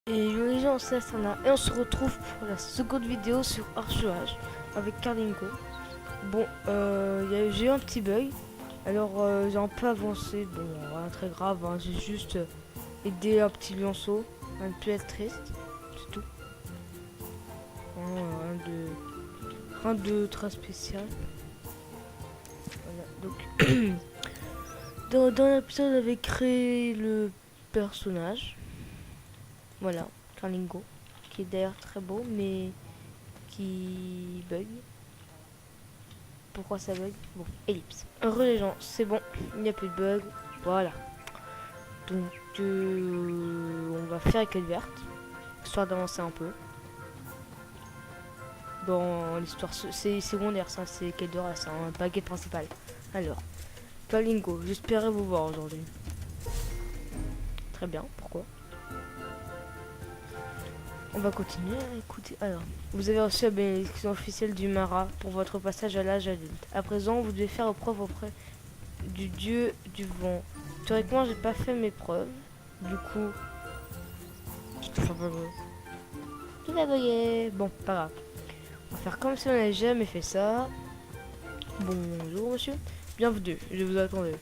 Et les gens, c'est Asana. Et on se retrouve pour la seconde vidéo sur Archewage avec Carlingo. Bon, j'ai eu un petit bug. Alors, j'ai un peu avancé. Bon, rien de très grave. Hein. J'ai juste aidé un petit lionceau. Un peu être triste. C'est tout. Hein, rien de très spécial. Voilà. Donc, dans l'épisode, j'avais créé le personnage. Voilà, Carlingo. Qui est d'ailleurs très beau, mais qui bug. Pourquoi ça bug? Bon, ellipse. Heureux les gens, c'est bon, il n'y a plus de bug. Voilà. Donc, on va faire école verte, histoire d'avancer un peu. Dans l'histoire, c'est secondaire, ça, c'est quête de race, hein, pas quête principale. Alors, Kalingo, j'espérais vous voir aujourd'hui. Très bien, pourquoi? On va continuer à écouter. Alors, vous avez reçu la bénédiction officielle du Mara pour votre passage à l'âge adulte. À présent, vous devez faire preuve auprès du dieu du vent. Théoriquement, j'ai pas fait mes preuves. Du coup, tout a bugué. Bon, pas grave. On va faire comme si on n'avait jamais fait ça. Bonjour, monsieur. Bienvenue, je vous attendais.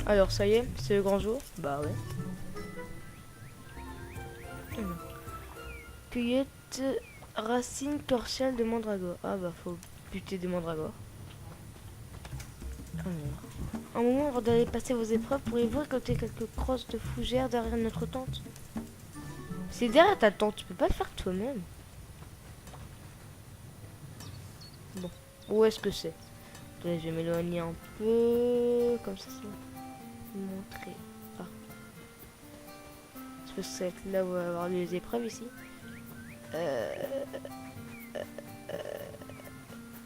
Alors, ça y est, c'est le grand jour? Bah ouais. Cueillette racine torsiale de mandragore. Ah bah, faut buter des mandragores. Un moment avant d'aller passer vos épreuves, pourriez-vous récolter quelques crosses de fougères derrière notre tente? C'est derrière ta tente, tu peux pas le faire toi-même. Bon, où est-ce que c'est? Je vais m'éloigner un peu, comme ça, ça va montrer. Ah. Je pense que ça va être là où on va avoir les épreuves ici.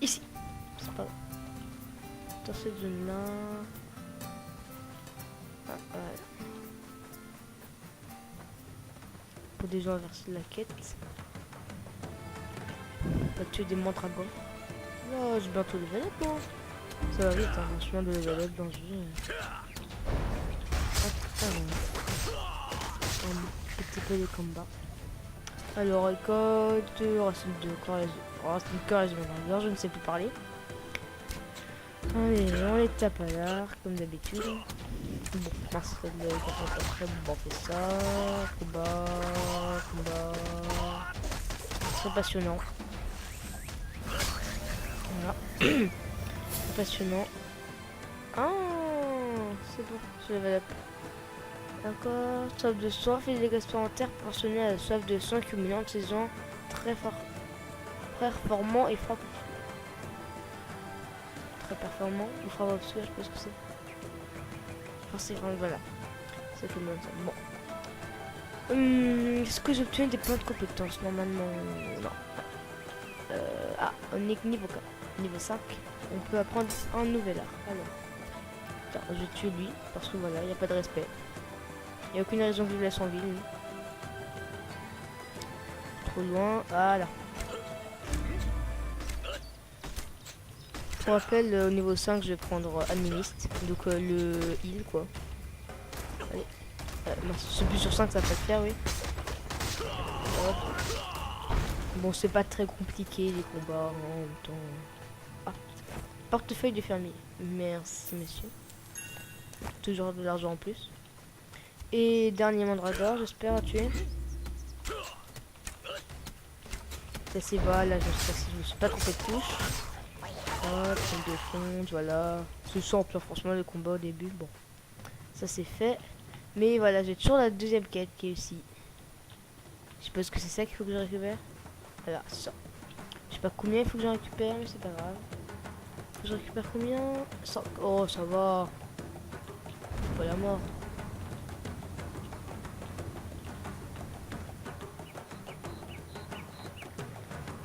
Ici. C'est pas grave. Dans cette zone-là. Ah, voilà. Pour déjà inverser la quête. On va tuer des mandragores. Oh, j'ai bientôt level up, moi. Ça va vite, hein, le chemin de level up dans ce jeu. Ah, putain, un petit peu de combat. Alors, récolte, racine de corps, racine de corps et mandragore, je ne sais plus parler. Allez, on les tape à l'arc, comme d'habitude. Bon, merci de après, bon, on fait ça. Combat, combat. Très passionnant. Voilà. Très passionnant. Ah, c'est bon, je level up. D'accord, soif de soif et dégâts supplémentaires proportionnés à la soif de sang cumulant de saison très fort. Performant et frappe. Très performant, ou frappe obscure, je sais pas ce que c'est. Enfin, c'est vraiment, voilà. C'est tout le monde ça. Bon. Est-ce que j'obtiens des points de compétence? Normalement, non. Ah, on est niveau 4. Niveau 5, on peut apprendre un nouvel art. Alors, attends, je tue lui, parce que voilà, il n'y a pas de respect. Il n'y a aucune raison que je le laisse en ville. Lui. Trop loin, voilà. Pour rappel, au niveau 5, je vais prendre Administre, donc le heal quoi. Allez, c'est plus sur 5, ça peut le faire, oui. Hop. Bon, c'est pas très compliqué les combats en même temps. Ah, portefeuille du fermier. Merci, messieurs. Toujours de l'argent en plus. Et dernier mandragore, j'espère, à tuer. Ça c'est va, là je me suis pas trompé de touche. Hop, de fond, voilà. C'est simple, franchement, le combat au début, bon. Ça c'est fait. Mais voilà, j'ai toujours la deuxième quête qui est ici. Je suppose que c'est ça qu'il faut que je récupère. Voilà, ça. Je sais pas combien il faut que je récupère, mais c'est pas grave. Faut que je récupère combien? 5. Oh, ça va. Pas la mort.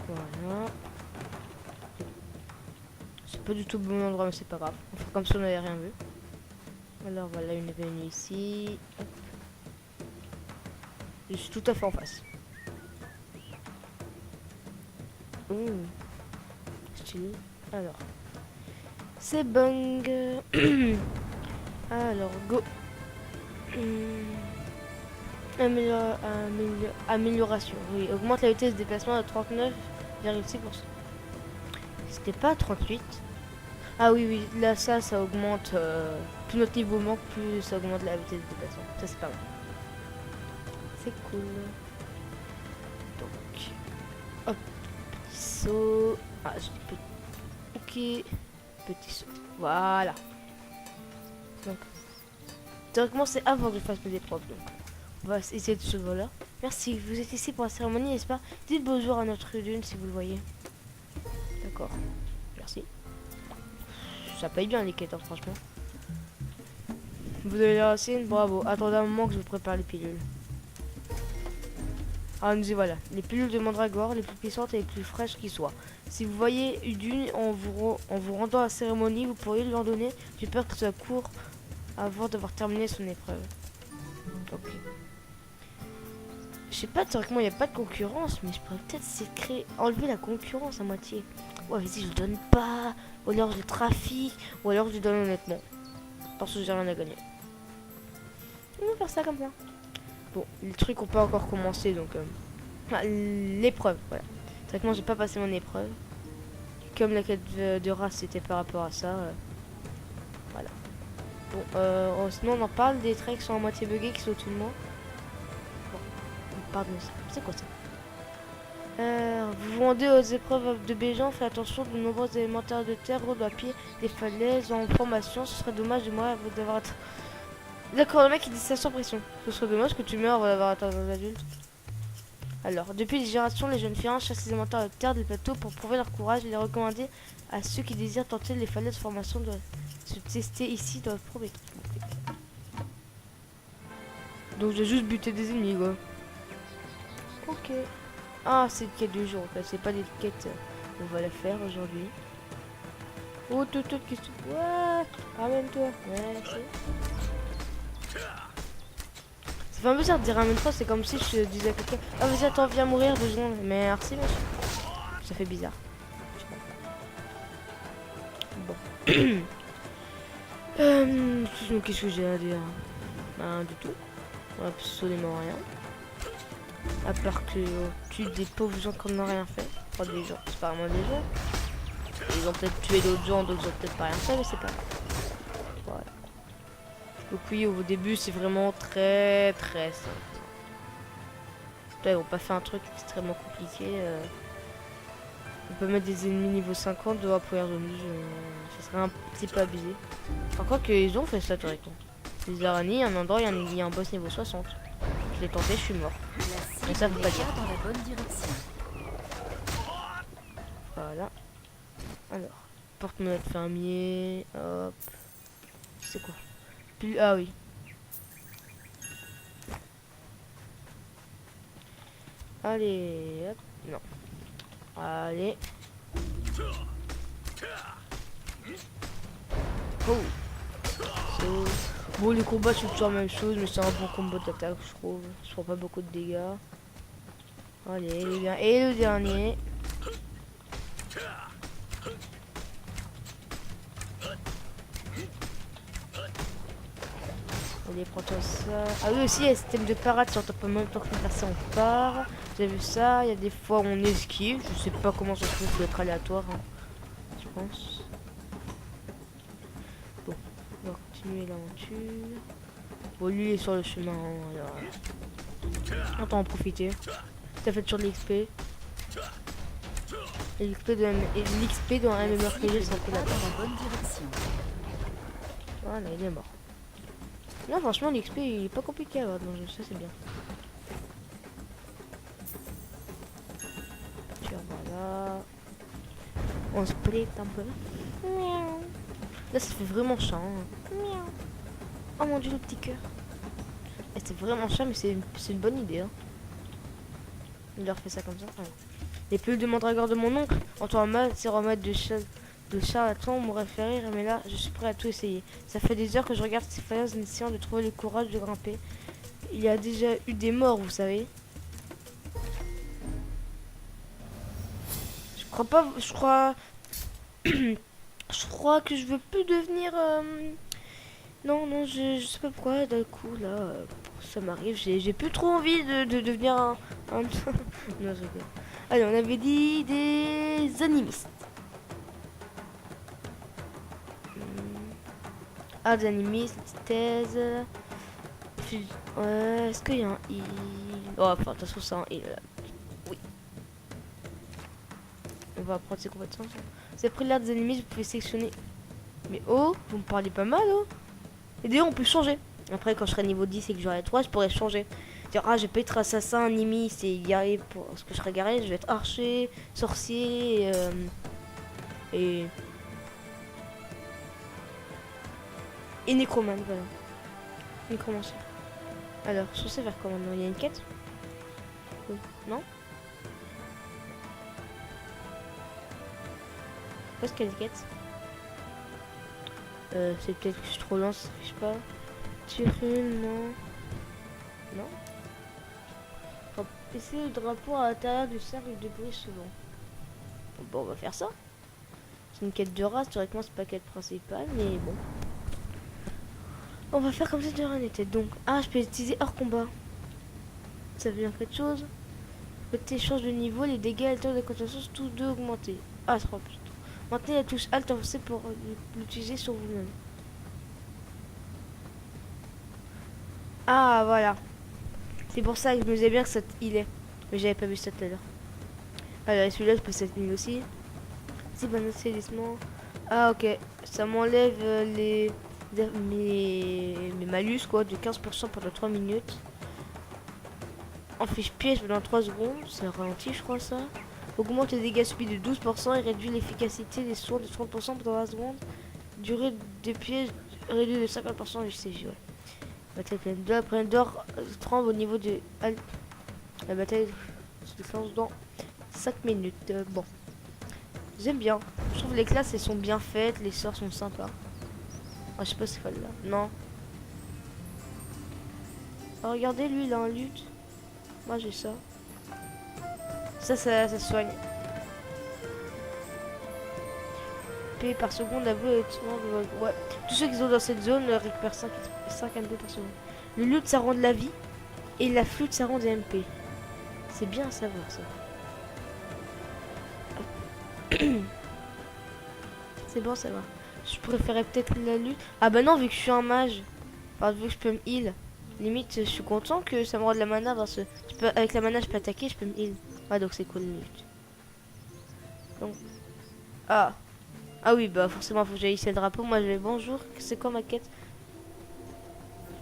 Voilà. C'est pas du tout le bon endroit, mais c'est pas grave. On fait comme si on n'avait rien vu. Alors voilà, une avenue ici. Hop. Je suis tout à fait en face. Stylé. Alors. C'est bang. Alors, go. Amélioration. Oui, augmente la vitesse de déplacement à 39,6%. C'était pas 38. Ah oui, oui, là, ça augmente. Plus notre niveau manque, plus ça augmente la vitesse de déplacement. Ça, c'est pas mal. C'est cool. Donc, hop, petit saut. Ah, je dis petit. Ok, petit saut. Voilà. Donc, théoriquement, c'est avant que je fasse mes épreuves. Donc, on va essayer de ce vol-là. Merci, vous êtes ici pour la cérémonie, n'est-ce pas? Dites bonjour à notre dune si vous le voyez. D'accord, merci. Ça paye bien les quêtes, hein, franchement. Vous avez la racine, bravo. Attendez un moment que je vous prépare les pilules. Ah, nous y voilà. Les pilules de mandragore, les plus puissantes et les plus fraîches qui soient. Si vous voyez Udune en vous rendant à la cérémonie, vous pourriez lui en donner. J'ai peur que ça court avant d'avoir terminé son épreuve. Ok. Je sais pas, théoriquement, il n'y a pas de concurrence, mais je pourrais peut-être enlever la concurrence à moitié. Ouais, vas-y, je le donne pas. Ou alors je le trafique. Ou alors je le donne honnêtement. Parce que j'ai rien à gagner. On va faire ça comme ça. Bon, les trucs ont pas encore commencé, donc... l'épreuve, voilà. Théoriquement, j'ai pas passé mon épreuve. Comme la quête de race, c'était par rapport à ça. Voilà. Bon, sinon, on en parle des traits qui sont à moitié buggés, qui sont au-dessus de moi. Bon, pardon, c'est quoi ça? Vous vendez aux épreuves de Béjan, faites attention de nombreux élémentaires de terre, routes à pied, des falaises en formation. Ce serait dommage de moi d'avoir... D'accord, le mec il dit ça sans pression. Ce serait dommage que tu meurs avant d'avoir atteint un adulte. Alors, depuis des générations, les jeunes filles chassent les élémentaires de terre des plateaux pour prouver leur courage et les recommander à ceux qui désirent tenter les falaises de formation de se tester ici dans le premier. Donc j'ai juste buté des ennemis quoi. Ok. Ah, c'est une quête de jour, en fait. C'est pas des quêtes. On va la faire aujourd'hui. Oh, tout, qu'est-ce que tu... Ouais, ramène-toi. Ouais, ça fait un peu ça de dire ramène-toi, c'est comme si je disais à quelqu'un: ah, vas-y, attends, viens mourir 2 secondes. Mais merci, monsieur. Ça fait bizarre. Bon. Qu'est-ce que j'ai à dire? Rien du tout. Absolument rien. À part que tue des pauvres gens qui n'ont rien fait. Pas des gens, c'est pas vraiment des gens. Ils ont peut-être tué d'autres gens, d'autres ont peut-être pas rien fait, mais c'est pas grave. Voilà. Donc oui, au début, c'est vraiment très simple. Là, ils vont pas faire un truc extrêmement compliqué. On peut mettre des ennemis niveau 50 de la première zone. Ça serait un petit peu abusé. Par contre, ils ont fait ça, théoriquement. Les araignées, un endroit, il y a un boss niveau 60. Je l'ai tenté, je suis mort. Mais ça veut pas dire. Dans la bonne direction. Voilà. Alors, porte-monnaie de fermier. Hop. C'est quoi? Ah oui. Allez, hop. Non. Allez. Oh. Bon, les combats c'est toujours la même chose, mais c'est un bon combo d'attaque, je trouve. Je prends pas beaucoup de dégâts. Allez, bien. Et le dernier. Allez, prends-toi ça. Ah oui, aussi, il y a un système de parade. Si on tape en même temps que une personne, on part. J'ai vu ça. Il y a des fois où on esquive. Je sais pas comment ça se fait, il faut être aléatoire. Hein, je pense. Bon, on va continuer l'aventure. Bon, lui, il est sur le chemin. Hein, alors... Attends, en profiter. Ça fait toujours de l'XP. Et l'XP dans un MMORPG, ça fait la bonne direction. Voilà, il est mort. Non, franchement, l'XP il est pas compliqué à avoir dans le jeu, ça c'est bien. Tiens, voilà. On split un peu. Miaou. Là, ça fait vraiment chiant. Hein. Miaou. Oh mon dieu, le petit cœur. C'est vraiment chiant, mais c'est une bonne idée. Hein. Il leur fait ça comme ça. Ouais. Les pilules de mandragore de mon oncle, en temps mal, c'est remède de charlatan m'aurait fait rire, mais là je suis prêt à tout essayer. Ça fait des heures que je regarde ces falaises en essayant de trouver le courage de grimper. Il y a déjà eu des morts, vous savez. Je crois pas, je crois je crois que je veux plus devenir non, je sais pas pourquoi d'un coup là ça m'arrive. J'ai plus trop envie de devenir un... non, je rigole. Allez, on avait dit des animistes. Ah, des animistes, thèse. Est-ce qu'il y a un heal? Oh, enfin, de toute façon, c'est un heal. Oui. On va prendre ses compétences. Vous avez pris l'air des animistes, vous pouvez sélectionner. Mais oh, vous me parlez pas mal, oh. Et d'ailleurs, on peut changer. Après, quand je serai niveau 10 et que j'aurai 3, je pourrais changer. Dire, ah, je vais pas être assassin, animiste et guerrier. Parce que je serai guerrier, je vais être archer, sorcier et nécromane, voilà. Nécromancien. Alors, censé vers quoi maintenant? Il y a une quête? Oui. Non? Qu'est-ce qu'elle quête? C'est peut-être que je suis trop lance, je sais pas. Tirer, non. Non? Placer le drapeau à l'intérieur du cercle de bruit souvent. Bon, on va faire ça. C'est une quête de race, théoriquement c'est pas quête principale, mais bon. On va faire comme ça de rien n'était. Donc, ah, je peux utiliser hors combat. Ça veut dire quelque chose. Côté change de niveau, les dégâts et le temps de concentration, tous deux augmentés. Ah, ça prend plus de temps. Maintenez la touche Alt avancée pour l'utiliser sur vous-même. Ah, voilà. C'est pour ça que je me disais bien que ça il est. Mais j'avais pas vu ça tout à l'heure. Alors, celui-là, je peux cette ligne aussi. Si, ben, assainissement. Ah, ok. Ça m'enlève mes malus, quoi, de 15% pendant 3 minutes. En fiche piège pendant 3 secondes. C'est ralenti, je crois, ça. Augmente les dégâts subis de 12% et réduit l'efficacité des soins de 30% pendant la seconde. Durée des pièges réduite de 50% du CJ, ouais. Bataille pleine d'or. Pleine d'or tremble au niveau de la bataille se déclenche dans 5 minutes. Bon. J'aime bien. Je trouve les classes elles sont bien faites, les sorts sont sympas. Ah, je sais pas si c'est pas là. Non. Oh, regardez, lui il a un lutte. Moi j'ai ça. Ça soigne. P par seconde, la boule est... Ouais. Tous ceux qui sont dans cette zone récupèrent 5 MP par seconde. Le lutte ça rend de la vie. Et la flûte ça rend des MP. C'est bien à savoir ça. C'est bon ça va. Je préférais peut-être la lutte. Ah bah non, vu que je suis un mage. Enfin, vu que je peux me heal. Limite, je suis content que ça me rende de la mana parce que avec la mana je peux attaquer, je peux me heal. Ah donc c'est cool la lutte. Donc. Ah. Ah oui, bah forcément faut que j'aille ici le drapeau. Moi je vais bonjour. C'est quoi ma quête?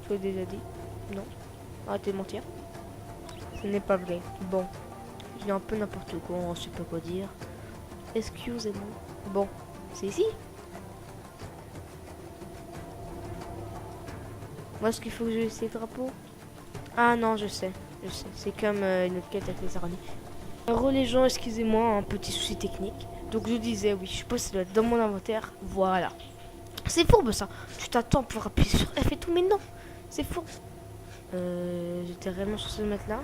Je l'ai déjà dit. Non. Arrêtez de mentir. Ce n'est pas vrai. Bon. Je dis un peu n'importe quoi, on sait pas quoi dire. Excusez-moi. Bon. C'est ici. Moi, est-ce qu'il faut que je laisse les drapeaux? Ah non, je sais. C'est comme une autre quête avec les araignées. Alors les gens, excusez-moi, un petit souci technique. Donc je disais, oui, je suppose que ça doit être dans mon inventaire. Voilà. C'est fourbe ça. Tu t'attends pour appuyer sur F et tout, mais non. C'est fourbe. J'étais réellement censé le mettre là.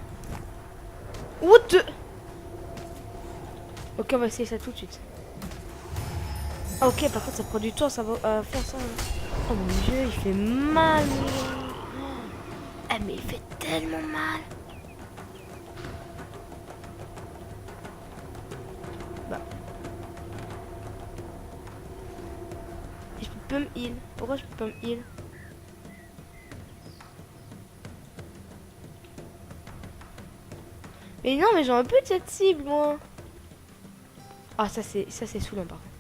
What? Ok, on va essayer ça tout de suite. Ah, ok, par contre, ça prend du temps, ça va faire ça. Oh mon dieu, il fait mal. Ah, mais il fait tellement mal. Bah. Et je peux me heal. Pourquoi je peux pas me heal? Mais non, mais j'en veux plus de cette cible, moi. Ah, ça c'est saoulant, par contre.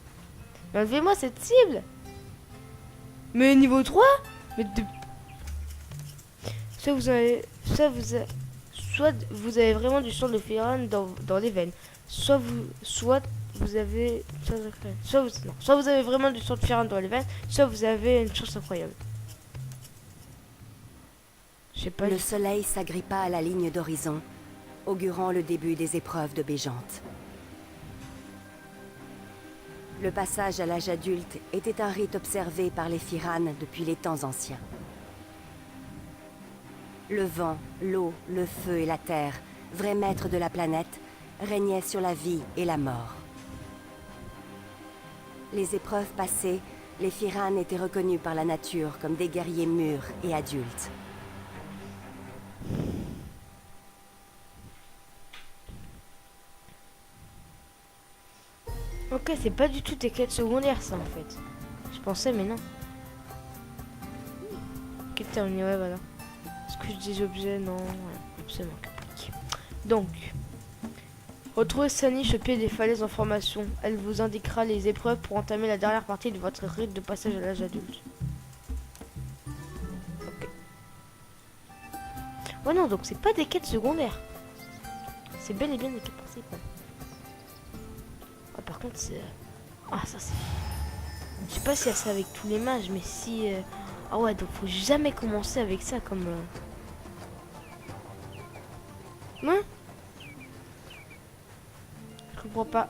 Mais enlevez-moi cette cible. Mais niveau 3. Mais de... Soit vous avez vraiment du sang de Firan dans les veines. Soit vous avez soit vous avez vraiment du sang de Firan dans les veines, soit vous avez une chance incroyable. Je sais pas. Le soleil s'agrippa à la ligne d'horizon, augurant le début des épreuves de Bégante. Le passage à l'âge adulte était un rite observé par les Firanes depuis les temps anciens. Le vent, l'eau, le feu et la terre, vrais maîtres de la planète, régnaient sur la vie et la mort. Les épreuves passées, les Firanes étaient reconnus par la nature comme des guerriers mûrs et adultes. Ok, c'est pas du tout des quêtes secondaires, ça, en fait. Je pensais, mais non. Quête terminée, ouais, voilà. Est-ce que je dis objets? Non, ouais, absolument. Donc, retrouvez Sanish au pied des falaises en formation. Elle vous indiquera les épreuves pour entamer la dernière partie de votre rite de passage à l'âge adulte. Ok. Ouais, non, donc c'est pas des quêtes secondaires. C'est bel et bien des quêtes principales. Ah, par contre, c'est... Ah, ça, c'est... Je sais pas si c'est avec tous les mages, mais si... Ah ouais, donc faut jamais commencer avec ça comme... Ouais. Je comprends pas.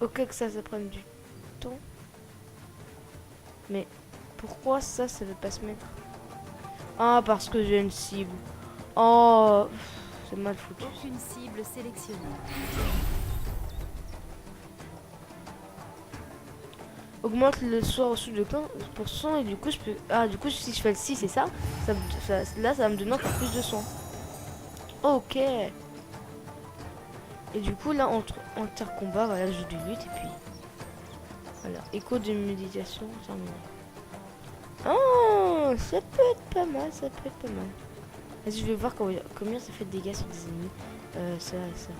Ok que ça prenne du temps. Mais pourquoi ça veut pas se mettre? Ah, parce que j'ai une cible. Oh, c'est mal foutu. Aucune cible sélectionnée. Augmente le soin reçu de 15% et du coup je peux... Ah, du coup si je fais le 6, c'est ça, là ça va me donner encore plus de soins. Ok. Et du coup là, entre combat, voilà, jeu de lutte et puis... Voilà, écho de méditation terminé. Oh, ça peut être pas mal, ça peut être pas mal. Vas-y, je vais voir combien ça fait de dégâts sur des ennemis. Ça et ça.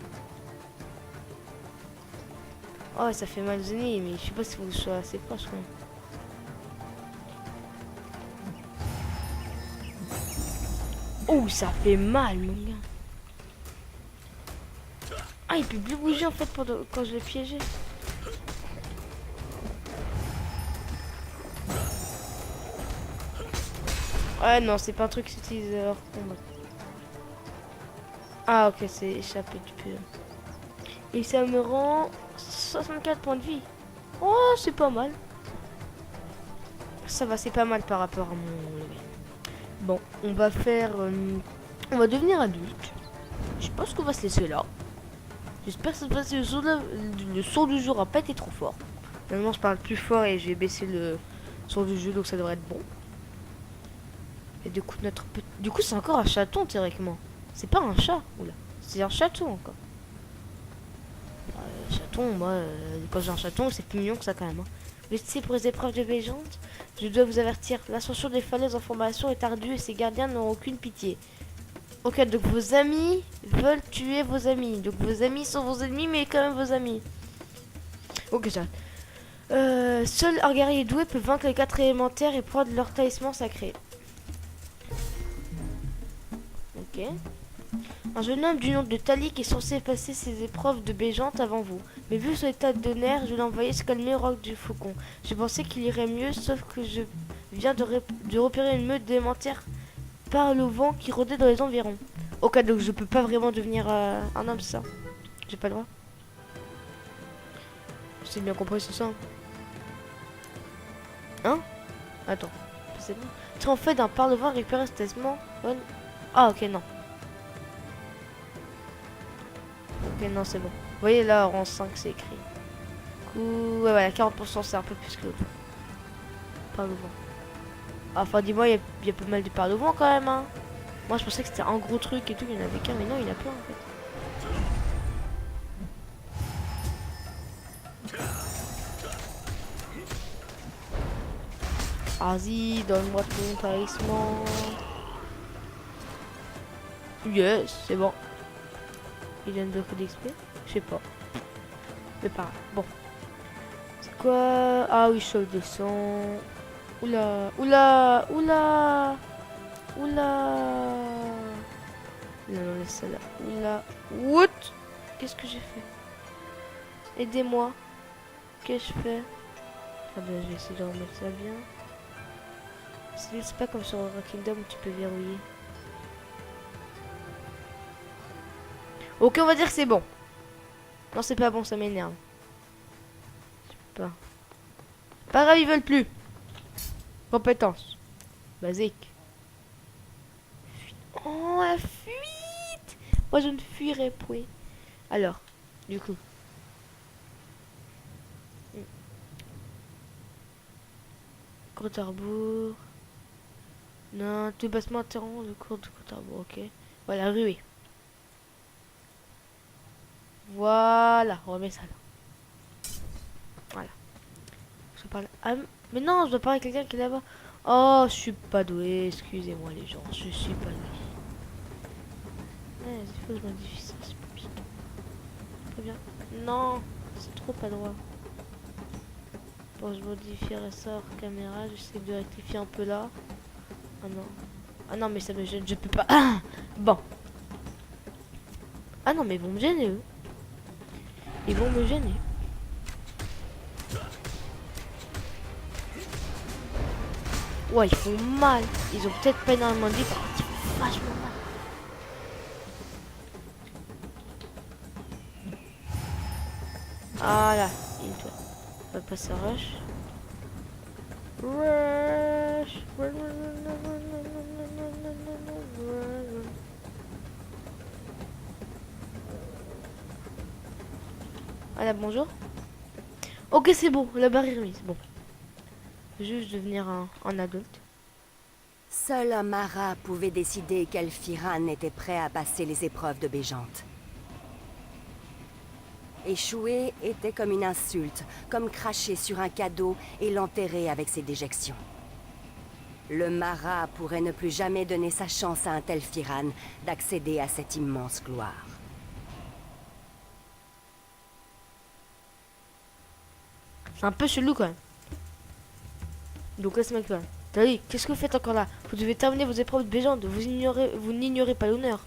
Oh, ça fait mal aux ennemis, mais je sais pas si vous soyez assez proche quand même. Oh, ça fait mal, mon gars. Ah, il peut plus bouger en fait quand je l'ai piégé. Ouais, non, c'est pas un truc qui s'utilise hors combat. Ah, ok, c'est échappé du peu. Et ça me rend 64 points de vie. Oh, c'est pas mal. Ça va, c'est pas mal par rapport à mon level. Bon, on va faire... on va devenir adulte. Je pense qu'on va se laisser là. J'espère que cette fois-ci le son du jour a pas été trop fort. Maintenant, je parle plus fort et j'ai baissé le son du jeu, donc ça devrait être bon. Et du coup, du coup, c'est encore un chaton, théoriquement. C'est pas un chat. Oula. C'est un chaton, encore. Chaton, moi, quand j'ai un chaton, c'est plus mignon que ça, quand même. Hein. Laissez pour les épreuves de légende, je dois vous avertir. L'ascension des falaises en formation est ardue et ses gardiens n'auront aucune pitié. Ok, donc vos amis veulent tuer vos amis. Donc vos amis sont vos ennemis, mais quand même vos amis. Ok, ça. Seul un guerrier doué peut vaincre les 4 élémentaires et prendre leur talisman sacré. Ok. Un jeune homme du nom de Talik est censé passer ses épreuves de bégente avant vous. Mais vu son état de nerfs, je l'ai envoyé se calmer au roc du faucon. Je pensais qu'il irait mieux, sauf que je viens de repérer une meute d'élémentaires par le vent qui rôdait dans les environs. Ok, donc je peux pas vraiment devenir un homme, ça. J'ai pas le droit. J'ai bien compris, c'est ça. Hein? Attends. C'est bon. Tu en fait d'un par le vent récupérer ce testament. Ah, ok, non. Ok, non, c'est bon. Vous voyez là, rang 5, c'est écrit. Ouais, voilà, 40%, c'est un peu plus que l'autre. Par le vent. Enfin, dis-moi, il y a pas mal de par le vent quand même, hein. Moi, je pensais que c'était un gros truc et tout, il y en avait qu'un, mais non, il y en a plein en fait. Vas-y, donne-moi ton talisman. Yes, c'est bon. Il donne beaucoup d'XP? Je sais pas. Mais pas grave. Bon. C'est quoi? Ah oui, je descends. Oula, oula, oula. Oula. Non, non, laisse ça là. Oula. What? Qu'est-ce que j'ai fait? Aidez-moi. Qu'est-ce que je fais? Ah ben, je vais essayer de remettre ça bien. C'est pas comme sur Rock Kingdom où tu peux verrouiller. Ok, on va dire que c'est bon. Non, c'est pas bon, ça m'énerve. Pas grave, ils veulent plus. Compétence. Basique. Oh, la fuite. Moi, je ne fuirai point. Alors, du coup. Compte à rebours. Non, tout bassement interrompt le cours de compte à rebours, ok. Voilà, ruée. Voilà, on remet ça là. Je parle... Ah, mais non, je dois parler à quelqu'un qui est là-bas. Oh, je suis pas doué. Excusez-moi les gens, je suis pas doué. Il faut que je modifie ça, c'est pas bien. Très bien. Non, c'est trop pas droit. Bon, je modifierai ça hors caméra. J'essaie de rectifier un peu là. Ah non. Ah non, mais ça me gêne, je peux pas. Ah bon. Ah non, mais ils vont me gêner, eux. Ils vont me gêner. Ouais, ils font mal. Ils ont peut-être pas énormément de vie, par contre, ils font vachement mal. Ah là, il toi. On va passer rush. Rush. Voilà, bonjour. Ok, c'est bon, la barre est remise. Bon. Juste devenir un adulte. Seul un Mara pouvait décider quel Firan était prêt à passer les épreuves de Bégante. Échouer était comme une insulte, comme cracher sur un cadeau et l'enterrer avec ses déjections. Le Mara pourrait ne plus jamais donner sa chance à un tel Firan d'accéder à cette immense gloire. C'est un peu chelou quand même. Donc là, ce mec là. Tali, qu'est-ce que vous faites encore là? Vous devez terminer vos épreuves de Bégante. Vous n'ignorez pas l'honneur.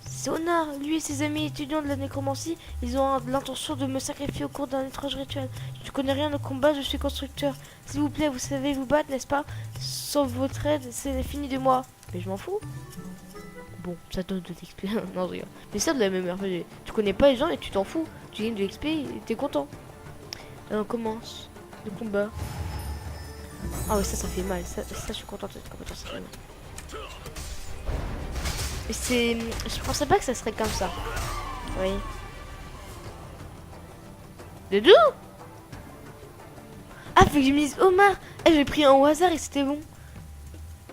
Sona, lui et ses amis étudiants de la nécromancie, ils ont l'intention de me sacrifier au cours d'un étrange rituel. Je ne connais rien au combat, je suis constructeur. S'il vous plaît, vous savez vous battre, n'est-ce pas? Sans votre aide, c'est fini de moi. Mais je m'en fous. Bon, ça donne de l'XP. Non, je rigole. Mais ça de la même RPG. Tu connais pas les gens et tu t'en fous. Tu gagnes de l'XP et t'es content. Alors on commence le combat. Ah ouais, ça fait mal. Ça je suis contente de cette compétence. Ça fait mal. Mais c'est... Je pensais pas que ça serait comme ça. Oui. De deux. Ah, faut que j'ai mis Omar. Eh, j'ai pris un au hasard et c'était bon.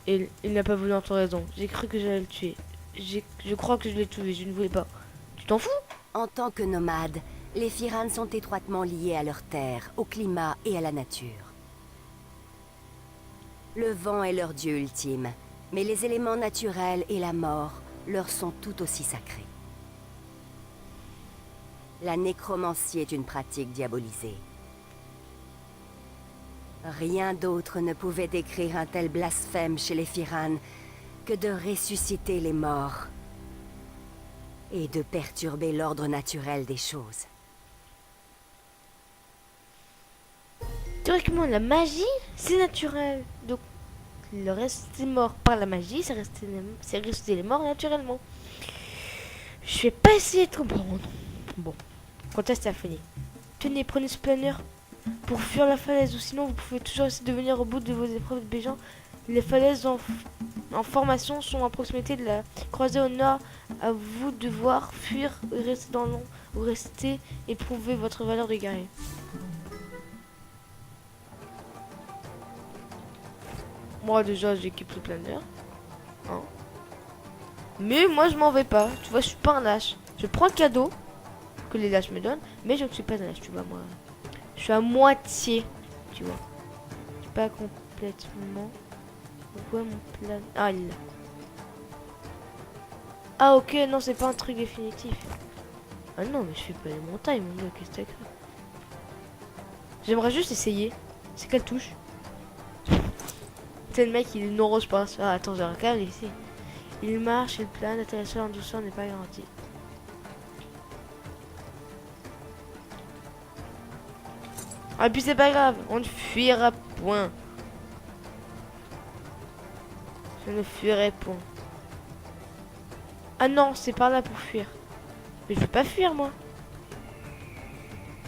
Et il n'a pas voulu entendre raison. J'ai cru que j'allais le tuer. Je crois que je l'ai tué. Je ne voulais pas. Tu t'en fous? En tant que nomades, les Firans sont étroitement liés à leur terre, au climat et à la nature. Le vent est leur dieu ultime, mais les éléments naturels et la mort leur sont tout aussi sacrés. La nécromancie est une pratique diabolisée. Rien d'autre ne pouvait décrire un tel blasphème chez les Firans que de ressusciter les morts et de perturber l'ordre naturel des choses. Théoriquement, la magie, c'est naturel. Donc, le rester mort par la magie, c'est rester les morts naturellement. Je vais pas essayer de comprendre. Bon, quand est-ce que ça finit? Tenez, prenez ce planeur pour fuir la falaise, ou sinon vous pouvez toujours essayer de venir au bout de vos épreuves de Bégant. Les falaises en formation sont à proximité de la croisée au nord. À vous de devoir fuir, rester dans l'ombre, ou rester et prouver votre valeur de guerrier. Moi déjà j'équipe le planeur. Hein. Mais moi je m'en vais pas. Tu vois, je suis pas un lâche. Je prends le cadeau que les lâches me donnent, mais je ne suis pas un lâche, tu vois, moi. Je suis à moitié, tu vois. Je suis pas complètement. Où est mon plan? Ah, il est là. Ah, ok, non, c'est pas un truc définitif. Ah non, mais je fais pas les montagnes, mon dieu, qu'est-ce que t'as cru? J'aimerais juste essayer. C'est quelle touche? C'est le mec, il est non rose par ça. Ah, attends, j'ai un câble ici. Il marche, il plane, atterrissage en douceur n'est pas garanti. Ah, puis c'est pas grave, on ne fuira point. Je ne fuirai point. Ah non, c'est par là pour fuir. Mais je veux pas fuir, moi.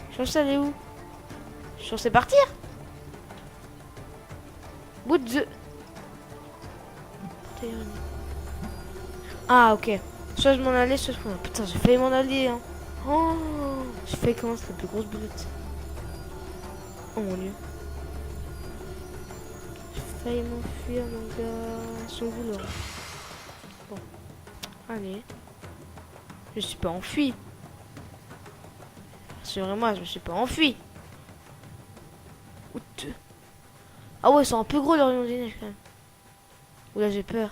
Je suis censé aller où? Je suis censé partir? What the... Ah, ok. Soit je m'en allais, soit je... Putain, j'ai failli m'en aller, hein. Oh, j'ai failli commencer la plus grosse boulette. Oh mon dieu. J'ai failli m'enfuir, mon gars. Sans vouloir. Bon. Allez. Je suis pas enfui. rassurez-moi, je me suis pas enfui. Ah ouais, ils sont un peu gros, les rayons des neiges, quand même. Oula, j'ai peur.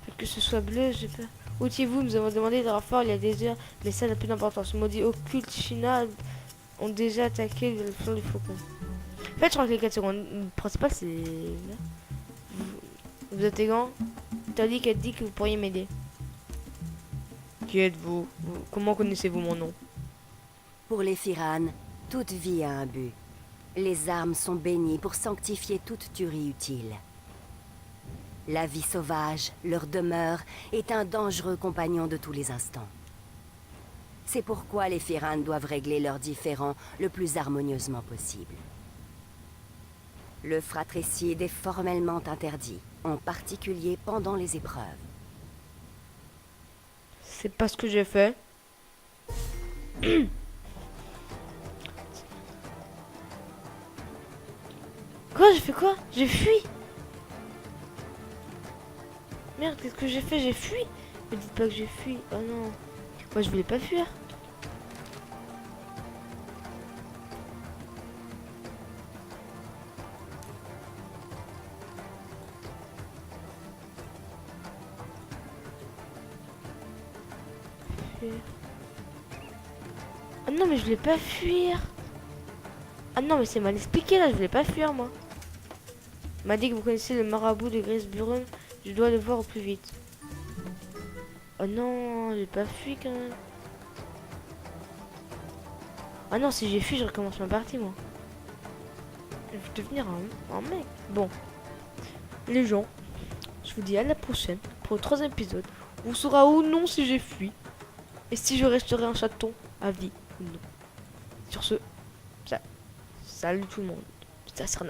Fait que ce soit bleu, j'ai peur. Outiez-vous, nous avons demandé des renforts il y a des heures, mais ça n'a plus d'importance. Maudit occulte China ont déjà attaqué le flanc du faucon. En fait, je crois que les 4 secondes principales, c'est... Vous êtes élégant. Tali qui a dit que vous pourriez m'aider. Qui êtes-vous? Comment connaissez-vous mon nom? Pour les Firan, toute vie a un but. Les armes sont bénies pour sanctifier toute tuerie utile. La vie sauvage, leur demeure, est un dangereux compagnon de tous les instants. C'est pourquoi les Firan doivent régler leurs différends le plus harmonieusement possible. Le fratricide est formellement interdit, en particulier pendant les épreuves. C'est pas ce que j'ai fait. Quoi? J'ai fait quoi? J'ai fui. Merde, qu'est-ce que j'ai fait? J'ai fui. Me dites pas que j'ai fui. Oh non. Moi, je voulais pas fuir. Ah non, mais je voulais pas fuir. Ah non, mais c'est mal expliqué là. Je voulais pas fuir, moi. On m'a dit que vous connaissez le marabout de Grisburen. Je dois le voir au plus vite. Oh non, j'ai pas fui quand même. Ah non, si j'ai fui, je recommence ma partie, moi. Je vais devenir un mec. Bon, les gens, je vous dis à la prochaine pour le 3e épisode. On saura ou non si j'ai fui. Et si je resterai un chaton à vie ou non. Sur ce, salut tout le monde. Ça sera